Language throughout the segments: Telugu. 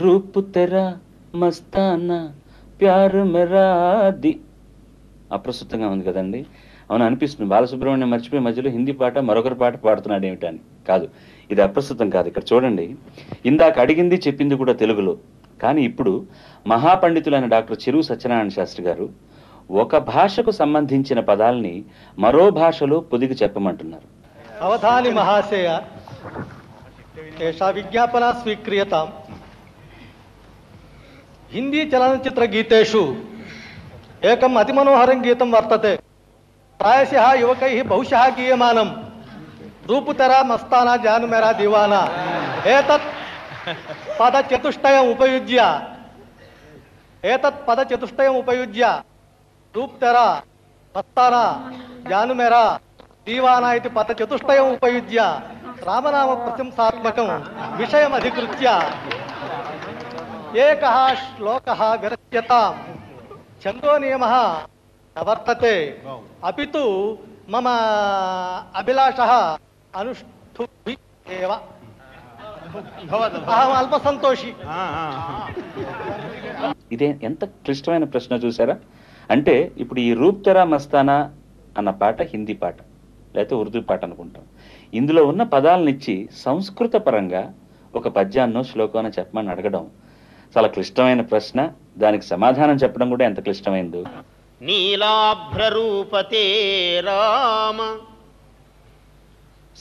రూపు తెరా మస్తానా ప్యార్ మెరా ది అప్రస్తుతంగా ఉంది కదండి. అవును అనిపిస్తుంది బాలసుబ్రహ్మణ్యం మర్చిపోయి మధ్యలో హిందీ పాట మరొకరి పాట పాడుతున్నాడు ఏమిటని. కాదు, ఇది అప్రస్తుతం కాదు. ఇక్కడ చూడండి, ఇందాక అడిగింది చెప్పింది కూడా తెలుగులో. కానీ ఇప్పుడు మహాపండితులైన డాక్టర్ చెరువు సత్యనారాయణ శాస్త్రి గారు ఒక భాషకు సంబంధించిన పదాల్ని మరో భాషలో పొదిగి చెప్పమంటున్నారు. అవధాని మహాశయ, ఏషా విజ్ఞాపన స్వీక్రియతాం. హిందీ చలనచిత్ర గీతేషు ఏకం అతిమనోహరం గీతం వర్తతే. ప్రాయశః యువకైః బహుశः గీయమానం రూపుతెరా మస్తానా జాను మేరా దివానా. ఏతత్ పదచతుష్టయం ఉపయుజ్య రూప్తెరా మస్తానా జాను మేరా దీవానా ఇది పదచతుష్టయం ఉపయుజ్య రామనామ ప్రశంసాత్మకం విషయమధికృత్య ఏకః శ్లోకః విరచ్యతాం. ఛందో నియమః వర్తతే. అపితు మమ అభిలాషः అనుష్ఠుభి ఏవ. అహం అల్ప సంతోషి. ఇదే ఎంత క్లిష్టమైన ప్రశ్న చూసారా. అంటే ఇప్పుడు ఈ రూప్ తెరా మస్తానా అన్న పాట హిందీ పాట లేకపోతే ఉర్దూ పాట అనుకుంటాం. ఇందులో ఉన్న పదాలనిచ్చి సంస్కృత పరంగా ఒక పద్యాన్నో శ్లోకానో చెప్పమని అడగడం చాలా క్లిష్టమైన ప్రశ్న. దానికి సమాధానం చెప్పడం కూడా ఎంత క్లిష్టమైందో. నీలాభ్రరూపతే రామ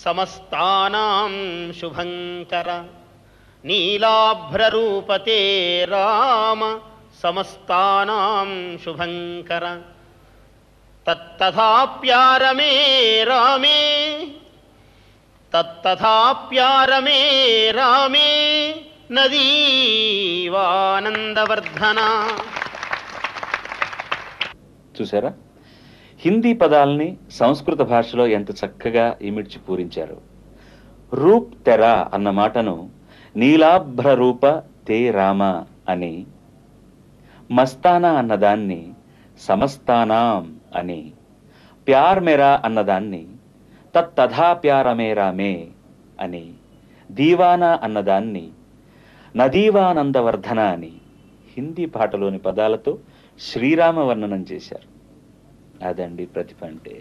సమస్తానాం శుభంకర. నీలాభ్రరూపతే రామ సమస్తానాం శుభంకర. తత్తథాప్యారమే రామే తత్తథాప్యారమే రామే నదీవానందవర్ధన. చూసారా, హిందీ పదాలని సంస్కృత భాషలో ఎంత చక్కగా ఇమిడ్చి పూరించారు. రూప్ తెరా అన్న మాటను నీలాభ్ర రూప తే రామ అని, మస్తానా అన్నదాన్ని సమస్తానాం అని, ప్యార్ మెరా అన్నదాన్ని తత్తథా ప్యారమే రామే అని, దీవానా అన్నదాన్ని నదీవానందవర్ధన అని హిందీ పాటలోని పదాలతో శ్రీరామ వర్ణనం చేశారు. అదండి ప్రతిభ అంటే.